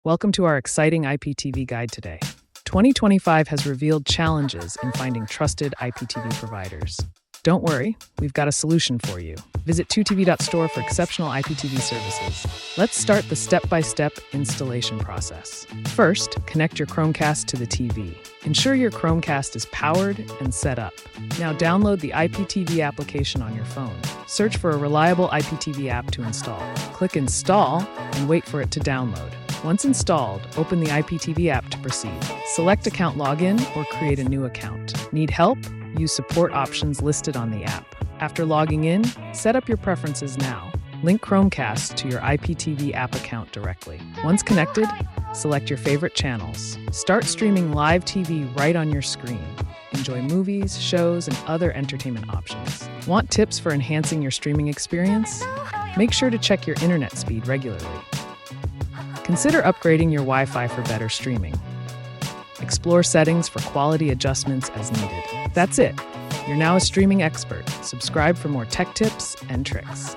Welcome to our exciting IPTV guide today. 2025 has revealed challenges in finding trusted IPTV providers. Don't worry, we've got a solution for you. Visit 2tv.store for exceptional IPTV services. Let's start the step-by-step installation process. First, connect your Chromecast to the TV. Ensure your Chromecast is powered and set up. Now download the IPTV application on your phone. Search for a reliable IPTV app to install. Click Install and wait for it to download. Once installed, open the IPTV app to proceed. Select Account Login or create a new account. Need help? Use support options listed on the app. After logging in, set up your preferences now. Link Chromecast to your IPTV app account directly. Once connected, select your favorite channels. Start streaming live TV right on your screen. Enjoy movies, shows, and other entertainment options. Want tips for enhancing your streaming experience? Make sure to check your internet speed regularly. Consider upgrading your Wi-Fi for better streaming. Explore settings for quality adjustments as needed. That's it. You're now a streaming expert. Subscribe for more tech tips and tricks.